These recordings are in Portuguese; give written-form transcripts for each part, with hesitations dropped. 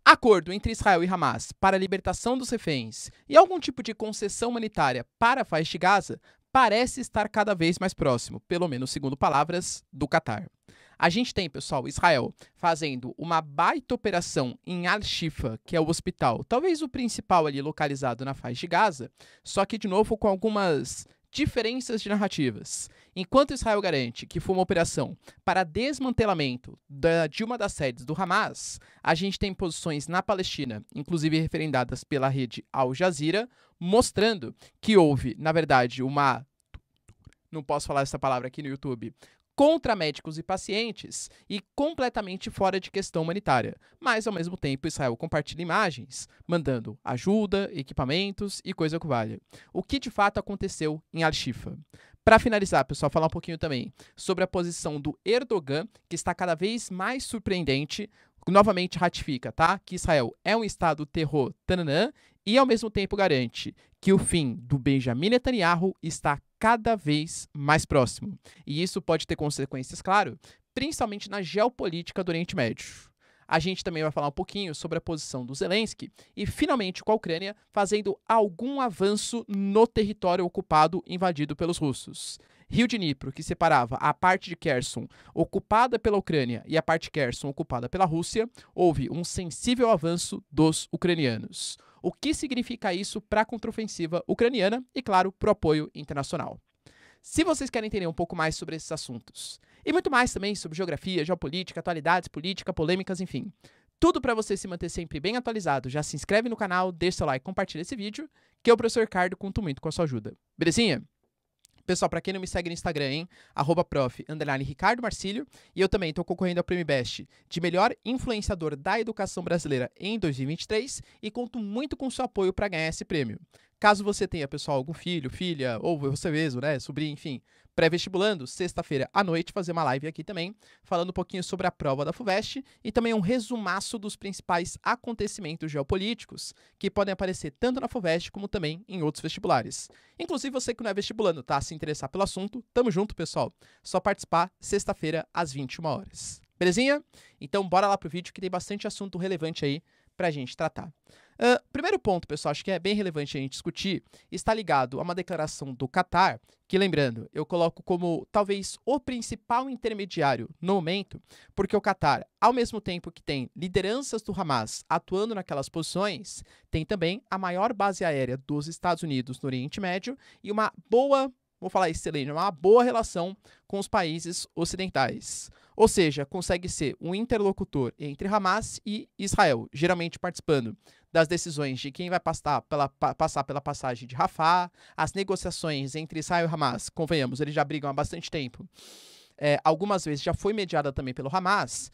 Acordo entre Israel e Hamas para a libertação dos reféns e algum tipo de concessão humanitária para a faixa de Gaza parece estar cada vez mais próximo, pelo menos segundo palavras do Qatar. A gente tem, pessoal, Israel fazendo uma baita operação em Al-Shifa, que é o hospital, talvez o principal ali localizado na faixa de Gaza, só que, de novo, com algumas diferenças de narrativas. Enquanto Israel garante que foi uma operação para desmantelamento de uma das sedes do Hamas, a gente tem posições na Palestina, inclusive referendadas pela rede Al Jazeera, mostrando que houve, na verdade, não posso falar essa palavra aqui no YouTube, contra médicos e pacientes e completamente fora de questão humanitária. Mas, ao mesmo tempo, Israel compartilha imagens, mandando ajuda, equipamentos e coisa que valha. O que de fato aconteceu em Al-Shifa. Para finalizar, pessoal, falar um pouquinho também sobre a posição do Erdogan, que está cada vez mais surpreendente, novamente ratifica, tá? Que Israel é um estado terror, tananã, e ao mesmo tempo garante que o fim do Benjamin Netanyahu está cada vez mais próximo. E isso pode ter consequências, claro, principalmente na geopolítica do Oriente Médio. A gente também vai falar um pouquinho sobre a posição do Zelensky e, finalmente, com a Ucrânia fazendo algum avanço no território ocupado invadido pelos russos. Rio de Dnipro, que separava a parte de Kherson ocupada pela Ucrânia e a parte de Kherson ocupada pela Rússia, houve um sensível avanço dos ucranianos. O que significa isso para a contraofensiva ucraniana e, claro, para o apoio internacional. Se vocês querem entender um pouco mais sobre esses assuntos, e muito mais também sobre geografia, geopolítica, atualidades, política, polêmicas, enfim, tudo para você se manter sempre bem atualizado, já se inscreve no canal, deixa seu like, compartilha esse vídeo, que eu, professor Ricardo, conto muito com a sua ajuda. Belezinha? Pessoal, para quem não me segue no Instagram, hein? @prof_Ricardo Marcílio. E eu também estou concorrendo ao Prêmio Best de melhor influenciador da educação brasileira em 2023 e conto muito com o seu apoio para ganhar esse prêmio. Caso você tenha, pessoal, algum filho, filha, ou você mesmo, né, sobrinho, enfim, pré-vestibulando, sexta-feira à noite, fazer uma live aqui também, falando um pouquinho sobre a prova da FUVEST e também um resumaço dos principais acontecimentos geopolíticos que podem aparecer tanto na FUVEST como também em outros vestibulares. Inclusive você que não é vestibulando, tá? Se interessar pelo assunto, tamo junto, pessoal. Só participar sexta-feira às 21 horas. Belezinha? Então bora lá pro vídeo que tem bastante assunto relevante aí pra gente tratar. Primeiro ponto, pessoal, acho que é bem relevante a gente discutir, está ligado a uma declaração do Qatar, que, lembrando, eu coloco como talvez o principal intermediário no momento, porque o Qatar, ao mesmo tempo que tem lideranças do Hamas atuando naquelas posições, tem também a maior base aérea dos Estados Unidos no Oriente Médio e uma boa, vou falar excelente, uma boa relação com os países ocidentais. Ou seja, consegue ser um interlocutor entre Hamas e Israel, geralmente participando das decisões de quem vai passar pela passagem de Rafah, as negociações entre Israel e Hamas, convenhamos, eles já brigam há bastante tempo. Algumas vezes já foi mediada também pelo Hamas,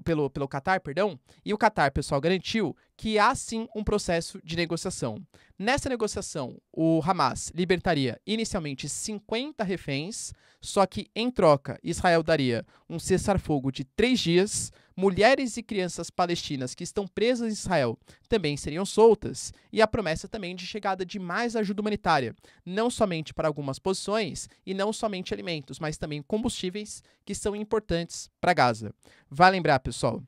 pelo Qatar, perdão, e o Qatar, pessoal, garantiu que há sim um processo de negociação. Nessa negociação, o Hamas libertaria inicialmente 50 reféns, só que em troca, Israel daria um cessar-fogo de 3 dias, mulheres e crianças palestinas que estão presas em Israel também seriam soltas, e a promessa também de chegada de mais ajuda humanitária, não somente para algumas posições e não somente alimentos, mas também combustíveis que são importantes para Gaza. Vai lembrar, pessoal,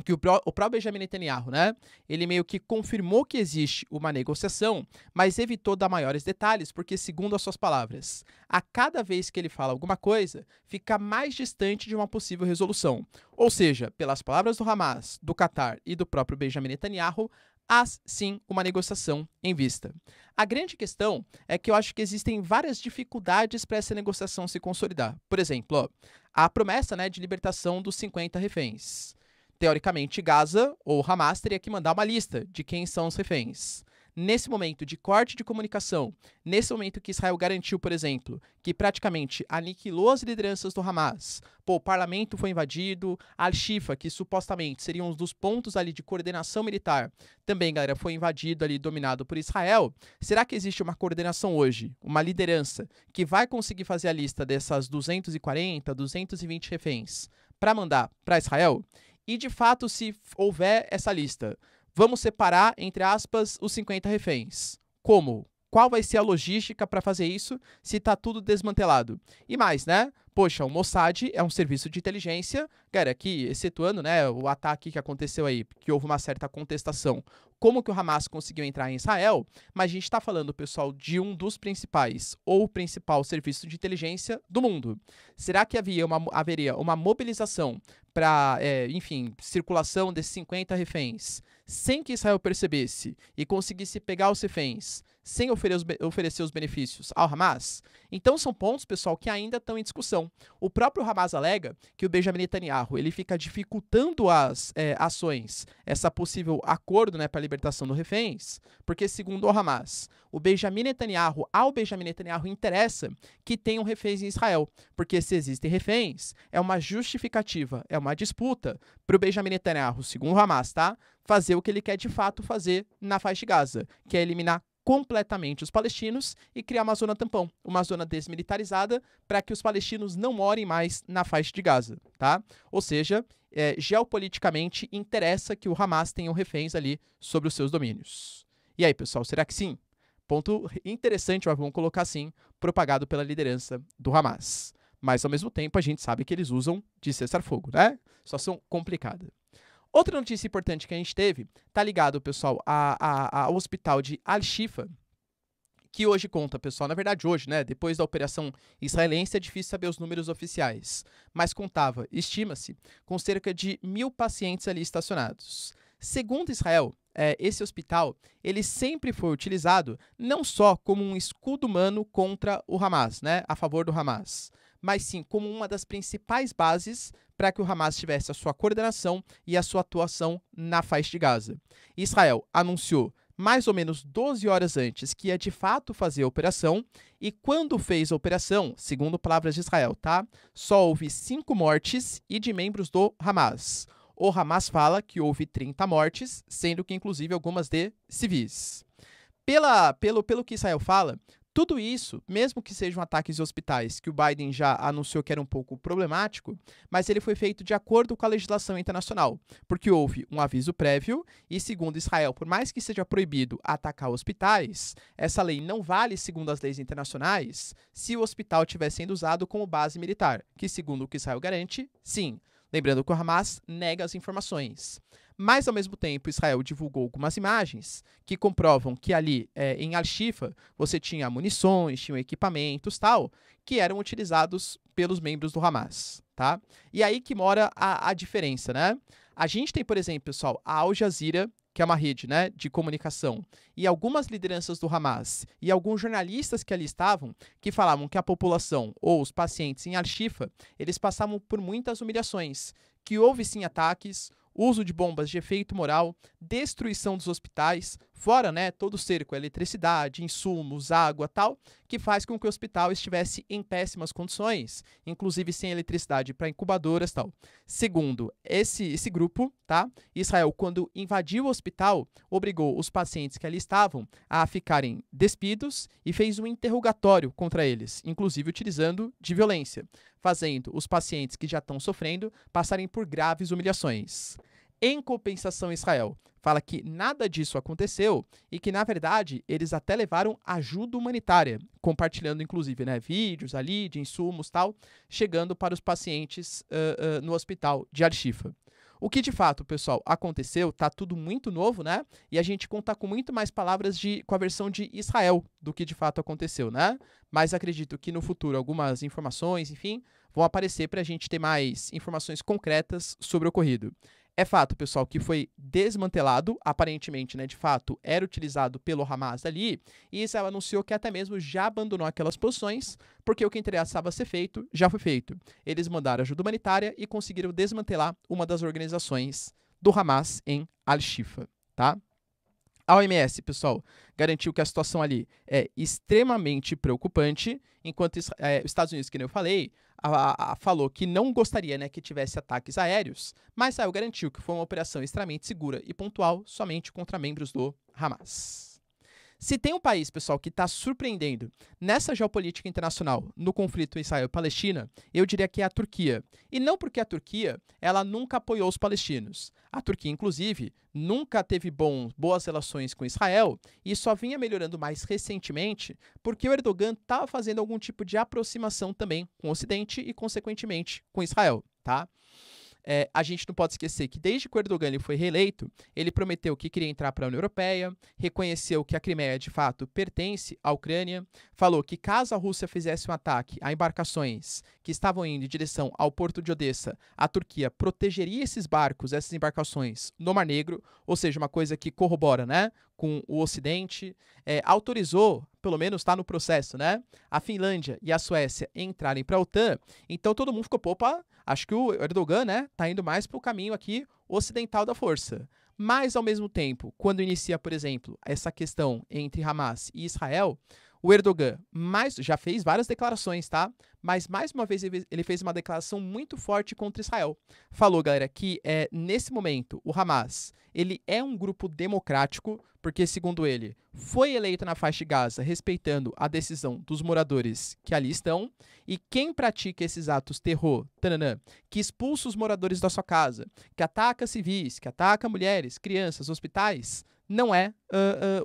que o próprio Benjamin Netanyahu, né, ele meio que confirmou que existe uma negociação, mas evitou dar maiores detalhes, porque, segundo as suas palavras, a cada vez que ele fala alguma coisa, fica mais distante de uma possível resolução. Ou seja, pelas palavras do Hamas, do Qatar e do próprio Benjamin Netanyahu, há sim uma negociação em vista. A grande questão é que eu acho que existem várias dificuldades para essa negociação se consolidar. Por exemplo, a promessa, né, de libertação dos 50 reféns. Teoricamente, Gaza ou Hamas teria que mandar uma lista de quem são os reféns. Nesse momento de corte de comunicação, nesse momento que Israel garantiu, por exemplo, que praticamente aniquilou as lideranças do Hamas, o parlamento foi invadido, Al-Shifa, que supostamente seria um dos pontos ali de coordenação militar, também, galera, foi invadido ali, dominado por Israel. Será que existe uma coordenação hoje, uma liderança, que vai conseguir fazer a lista dessas 240, 220 reféns para mandar para Israel? E, de fato, se houver essa lista, vamos separar, entre aspas, os 50 reféns. Como? Qual vai ser a logística para fazer isso se está tudo desmantelado? E mais, né? Poxa, o Mossad é um serviço de inteligência, cara, que, excetuando, né, o ataque que aconteceu aí, que houve uma certa contestação, como que o Hamas conseguiu entrar em Israel, mas a gente está falando, pessoal, de um dos principais, ou o principal serviço de inteligência do mundo. Será que haveria uma mobilização para, enfim, circulação desses 50 reféns, sem que Israel percebesse e conseguisse pegar os reféns, sem oferecer os benefícios ao Hamas? Então são pontos, pessoal, que ainda estão em discussão. O próprio Hamas alega que o Benjamin Netanyahu ele fica dificultando as ações, essa possível acordo, né, para a libertação dos reféns, porque segundo o Hamas, ao Benjamin Netanyahu interessa que tenham reféns em Israel, porque se existem reféns, é uma justificativa, é uma disputa para o Benjamin Netanyahu, segundo o Hamas, tá, fazer o que ele quer de fato fazer na faixa de Gaza, que é eliminar completamente os palestinos e criar uma zona tampão, uma zona desmilitarizada para que os palestinos não morem mais na faixa de Gaza, tá? Ou seja, geopoliticamente interessa que o Hamas tenha reféns ali sobre os seus domínios. E aí, pessoal, será que sim? Ponto interessante, mas vamos colocar assim, propagado pela liderança do Hamas. Mas, ao mesmo tempo, a gente sabe que eles usam de cessar-fogo, né? Situação complicada. Outra notícia importante que a gente teve está ligado, pessoal, ao hospital de Al-Shifa, que hoje conta, pessoal, na verdade hoje, né, depois da operação israelense, é difícil saber os números oficiais, mas contava, estima-se, com cerca de 1.000 pacientes ali estacionados. Segundo Israel, esse hospital ele sempre foi utilizado não só como um escudo humano contra o Hamas, né, a favor do Hamas, mas sim como uma das principais bases para que o Hamas tivesse a sua coordenação e a sua atuação na faixa de Gaza. Israel anunciou mais ou menos 12 horas antes que ia de fato fazer a operação, e quando fez a operação, segundo palavras de Israel, tá? Só houve 5 mortes e de membros do Hamas. O Hamas fala que houve 30 mortes, sendo que inclusive algumas de civis. Pelo que Israel fala, tudo isso, mesmo que sejam ataques em hospitais, que o Biden já anunciou que era um pouco problemático, mas ele foi feito de acordo com a legislação internacional, porque houve um aviso prévio e, segundo Israel, por mais que seja proibido atacar hospitais, essa lei não vale segundo as leis internacionais se o hospital estiver sendo usado como base militar, que, segundo o que Israel garante, sim. Lembrando que o Hamas nega as informações. Mas, ao mesmo tempo, Israel divulgou algumas imagens que comprovam que ali em Al-Shifa você tinha munições, tinha equipamentos, tal, que eram utilizados pelos membros do Hamas, tá? E aí que mora a diferença, né? A gente tem, por exemplo, pessoal, a Al Jazeera, que é uma rede, né, de comunicação, e algumas lideranças do Hamas e alguns jornalistas que ali estavam, que falavam que a população ou os pacientes em Al-Shifa, eles passavam por muitas humilhações, que houve sim ataques, uso de bombas de efeito moral, destruição dos hospitais, fora, né, todo o cerco, eletricidade, insumos, água, tal, que faz com que o hospital estivesse em péssimas condições, inclusive sem eletricidade para incubadoras, tal. Segundo esse grupo, tá, Israel, quando invadiu o hospital, obrigou os pacientes que ali estavam a ficarem despidos e fez um interrogatório contra eles, inclusive utilizando de violência, fazendo os pacientes que já estão sofrendo passarem por graves humilhações. Em compensação, Israel fala que nada disso aconteceu e que, na verdade, eles até levaram ajuda humanitária, compartilhando, inclusive, né, vídeos ali de insumos tal, chegando para os pacientes no hospital de Al-Shifa. O que de fato, pessoal, aconteceu, tá tudo muito novo, né? E a gente conta com muito mais palavras com a versão de Israel do que de fato aconteceu, né? Mas acredito que no futuro algumas informações, enfim, vão aparecer para a gente ter mais informações concretas sobre o ocorrido. É fato, pessoal, que foi desmantelado, aparentemente, né, de fato, era utilizado pelo Hamas ali, e Israel anunciou que até mesmo já abandonou aquelas posições, porque o que interessava ser feito, já foi feito. Eles mandaram ajuda humanitária e conseguiram desmantelar uma das organizações do Hamas em Al-Shifa, tá? A OMS, pessoal, garantiu que a situação ali é extremamente preocupante, enquanto os Estados Unidos, que nem eu falei, falou que não gostaria, né, que tivesse ataques aéreos, mas Israel garantiu que foi uma operação extremamente segura e pontual somente contra membros do Hamas. Se tem um país, pessoal, que está surpreendendo nessa geopolítica internacional, no conflito Israel e Palestina, eu diria que é a Turquia. E não porque a Turquia ela nunca apoiou os palestinos. A Turquia, inclusive, nunca teve boas relações com Israel e só vinha melhorando mais recentemente porque o Erdogan estava fazendo algum tipo de aproximação também com o Ocidente e, consequentemente, com Israel, tá? A gente não pode esquecer que desde que o Erdogan ele foi reeleito, ele prometeu que queria entrar para a União Europeia, reconheceu que a Crimeia de fato pertence à Ucrânia, falou que caso a Rússia fizesse um ataque a embarcações que estavam indo em direção ao porto de Odessa, a Turquia protegeria esses barcos, essas embarcações no Mar Negro, ou seja, uma coisa que corrobora, né, com o Ocidente, autorizou, pelo menos está no processo, né, a Finlândia e a Suécia entrarem para a OTAN. Então todo mundo ficou, opa, acho que o Erdogan, né, tá indo mais para o caminho aqui ocidental da força. Mas, ao mesmo tempo, quando inicia, por exemplo, essa questão entre Hamas e Israel, o Erdogan já fez várias declarações, tá? Mas, mais uma vez, ele fez uma declaração muito forte contra Israel. Falou, galera, que nesse momento, o Hamas, ele é um grupo democrático, porque, segundo ele, foi eleito na faixa de Gaza respeitando a decisão dos moradores que ali estão, e quem pratica esses atos terror, que expulsa os moradores da sua casa, que ataca civis, que ataca mulheres, crianças, hospitais, não é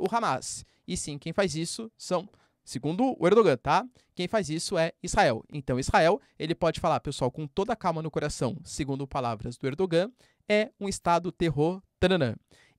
o Hamas. E sim, quem faz isso são, segundo o Erdogan, tá? Quem faz isso é Israel. Então, Israel, ele pode falar, pessoal, com toda a calma no coração, segundo palavras do Erdogan, é um estado terror,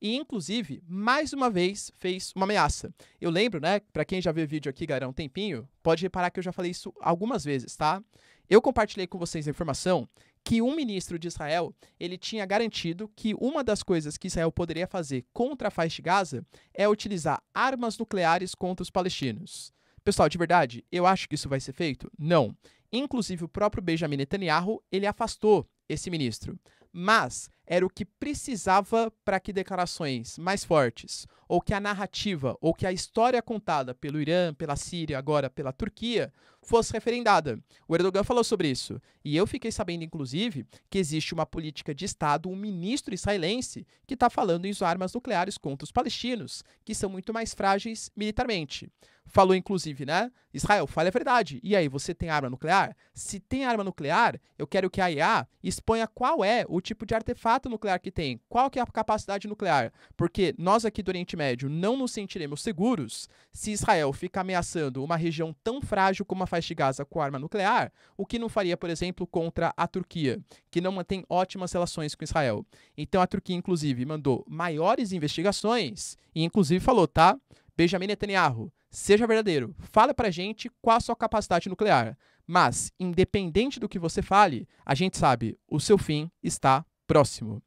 E, inclusive, mais uma vez, fez uma ameaça. Eu lembro, né, para quem já viu o vídeo aqui, galera, há um tempinho, pode reparar que eu já falei isso algumas vezes, tá? Eu compartilhei com vocês a informação que um ministro de Israel, ele tinha garantido que uma das coisas que Israel poderia fazer contra a faixa de Gaza é utilizar armas nucleares contra os palestinos. Pessoal, de verdade, eu acho que isso vai ser feito? Não. Inclusive, o próprio Benjamin Netanyahu, ele afastou esse ministro. Mas era o que precisava para que declarações mais fortes, ou que a narrativa, ou que a história contada pelo Irã, pela Síria, agora pela Turquia, fosse referendada. O Erdogan falou sobre isso. E eu fiquei sabendo, inclusive, que existe uma política de Estado, um ministro israelense, que está falando em usar armas nucleares contra os palestinos, que são muito mais frágeis militarmente. Falou, inclusive, né? Israel, fale a verdade. E aí, você tem arma nuclear? Se tem arma nuclear, eu quero que a IA exponha qual é o tipo de artefato nuclear que tem, qual que é a capacidade nuclear. Porque nós aqui do Oriente Médio não nos sentiremos seguros se Israel fica ameaçando uma região tão frágil como a faixa de Gaza com arma nuclear, o que não faria, por exemplo, contra a Turquia, que não mantém ótimas relações com Israel. Então, a Turquia, inclusive, mandou maiores investigações e, inclusive, falou, tá? Benjamin Netanyahu, seja verdadeiro, fala pra gente qual a sua capacidade nuclear. Mas, independente do que você fale, a gente sabe, o seu fim está próximo.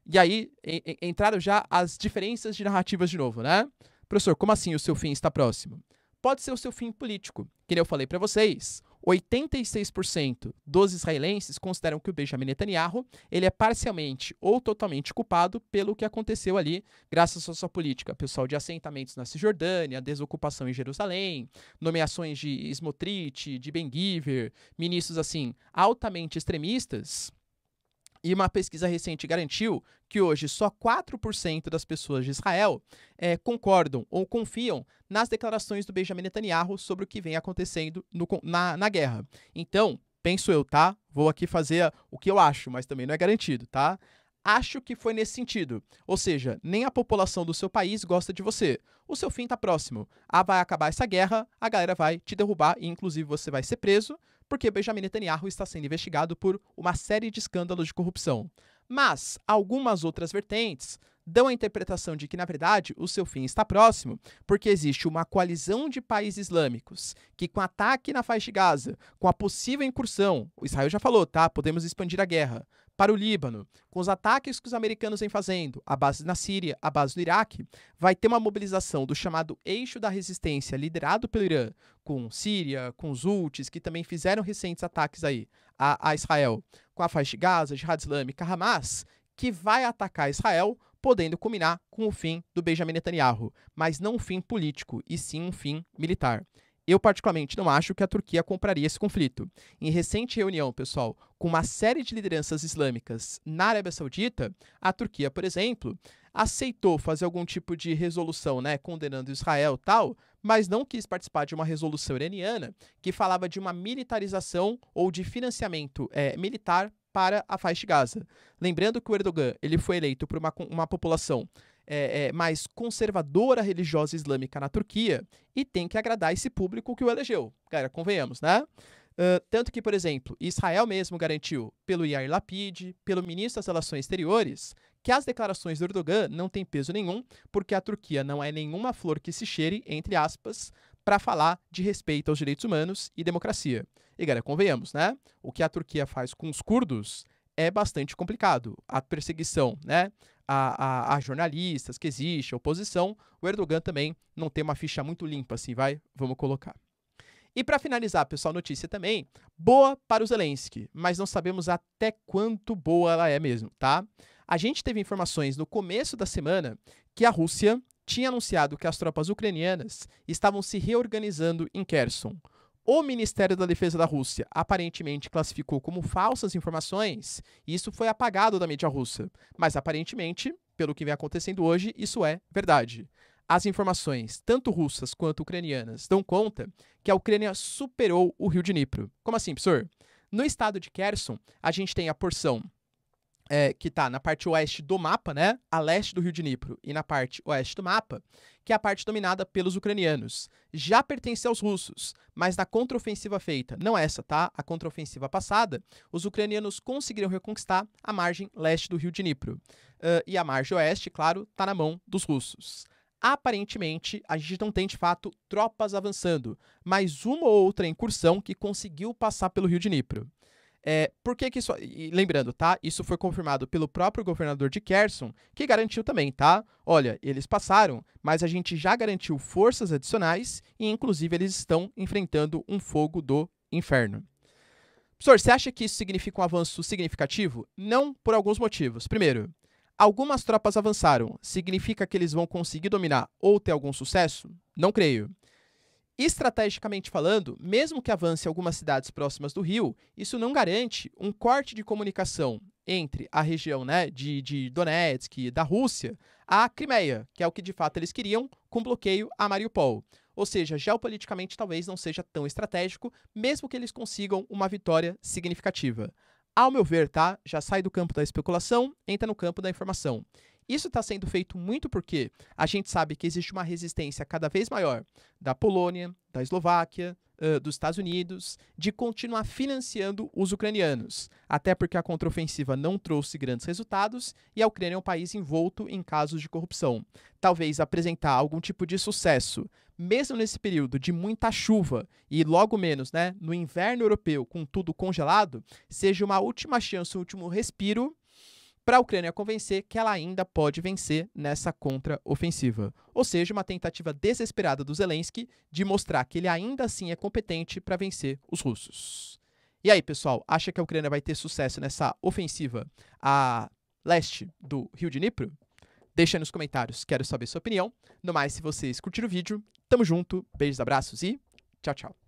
E aí, entraram já as diferenças de narrativas de novo, né? Professor, como assim o seu fim está próximo? Pode ser o seu fim político. Que nem eu falei para vocês, 86% dos israelenses consideram que o Benjamin Netanyahu ele é parcialmente ou totalmente culpado pelo que aconteceu ali, graças à sua política pessoal de assentamentos na Cisjordânia, desocupação em Jerusalém, nomeações de Smotrich, de Ben-Gvir, ministros assim altamente extremistas. E uma pesquisa recente garantiu que hoje só 4% das pessoas de Israel concordam ou confiam nas declarações do Benjamin Netanyahu sobre o que vem acontecendo na guerra. Então, penso eu, tá? Vou aqui fazer o que eu acho, mas também não é garantido, tá? Acho que foi nesse sentido. Ou seja, nem a população do seu país gosta de você. O seu fim está próximo. Vai acabar essa guerra, a galera vai te derrubar e, inclusive, você vai ser preso, porque Benjamin Netanyahu está sendo investigado por uma série de escândalos de corrupção. Mas algumas outras vertentes dão a interpretação de que, na verdade, o seu fim está próximo, porque existe uma coalizão de países islâmicos que, com ataque na faixa de Gaza, com a possível incursão, o Israel já falou, tá? Podemos expandir a guerra, para o Líbano, com os ataques que os americanos vêm fazendo, a base na Síria, a base no Iraque, vai ter uma mobilização do chamado Eixo da Resistência, liderado pelo Irã, com Síria, com os Houthis, que também fizeram recentes ataques aí a Israel, com a faixa de Gaza, Jihad Islâmica, Hamas, que vai atacar Israel, podendo culminar com o fim do Benjamin Netanyahu, mas não um fim político, e sim um fim militar. Eu, particularmente, não acho que a Turquia compraria esse conflito. Em recente reunião, pessoal, com uma série de lideranças islâmicas na Arábia Saudita, a Turquia, por exemplo, aceitou fazer algum tipo de resolução, né, condenando Israel e tal, mas não quis participar de uma resolução iraniana que falava de uma militarização ou de financiamento militar para a faixa de Gaza. Lembrando que o Erdogan ele foi eleito por uma população mais conservadora religiosa islâmica na Turquia e tem que agradar esse público que o elegeu. Cara, convenhamos, né? Tanto que, por exemplo, Israel mesmo garantiu, pelo Yair Lapid, pelo ministro das Relações Exteriores, que as declarações do Erdogan não têm peso nenhum, porque a Turquia não é nenhuma flor que se cheire, entre aspas, para falar de respeito aos direitos humanos e democracia. E, galera, convenhamos, né? O que a Turquia faz com os curdos é bastante complicado. A perseguição, né? A jornalistas que existe, a oposição, o Erdogan também não tem uma ficha muito limpa, assim, vamos colocar. E para finalizar, pessoal, notícia também, boa para o Zelensky, mas não sabemos até quanto boa ela é mesmo, tá? A gente teve informações no começo da semana que a Rússia tinha anunciado que as tropas ucranianas estavam se reorganizando em Kherson. O Ministério da Defesa da Rússia aparentemente classificou como falsas informações e isso foi apagado da mídia russa. Mas aparentemente, pelo que vem acontecendo hoje, isso é verdade. As informações, tanto russas quanto ucranianas, dão conta que a Ucrânia superou o rio Dnipro. Como assim, professor? No estado de Kherson, a gente tem a porção que está na parte oeste do mapa, né, a leste do rio Dnipro, e na parte oeste do mapa, que é a parte dominada pelos ucranianos. Já pertence aos russos, mas na contraofensiva feita, não essa, tá? A contraofensiva passada, os ucranianos conseguiram reconquistar a margem leste do rio Dnipro. E a margem oeste, claro, está na mão dos russos. Aparentemente, a gente não tem, de fato, tropas avançando, mas uma ou outra incursão que conseguiu passar pelo rio Dnipro. Por que isso... E lembrando, tá? Isso foi confirmado pelo próprio governador de Kherson, que garantiu também, tá? Olha, eles passaram, mas a gente já garantiu forças adicionais e, inclusive, eles estão enfrentando um fogo do inferno. Professor, você acha que isso significa um avanço significativo? Não, por alguns motivos. Primeiro, algumas tropas avançaram. Significa que eles vão conseguir dominar ou ter algum sucesso? Não creio. Estrategicamente falando, mesmo que avance algumas cidades próximas do rio, isso não garante um corte de comunicação entre a região, né, de Donetsk, da Rússia, a Crimeia, que é o que de fato eles queriam, com bloqueio a Mariupol. Ou seja, geopoliticamente talvez não seja tão estratégico, mesmo que eles consigam uma vitória significativa. Ao meu ver, tá? Já sai do campo da especulação, entra no campo da informação. Isso está sendo feito muito porque a gente sabe que existe uma resistência cada vez maior da Polônia, da Eslováquia, dos Estados Unidos, de continuar financiando os ucranianos. Até porque a contraofensiva não trouxe grandes resultados e a Ucrânia é um país envolto em casos de corrupção. Talvez apresentar algum tipo de sucesso, mesmo nesse período de muita chuva e logo menos, né, no inverno europeu com tudo congelado, seja uma última chance, um último respiro para a Ucrânia convencer que ela ainda pode vencer nessa contraofensiva. Ou seja, uma tentativa desesperada do Zelensky de mostrar que ele ainda assim é competente para vencer os russos. E aí, pessoal, acha que a Ucrânia vai ter sucesso nessa ofensiva a leste do rio Dnipro? Deixa aí nos comentários, quero saber sua opinião. No mais, se vocês curtiram o vídeo, tamo junto, beijos, abraços e tchau, tchau.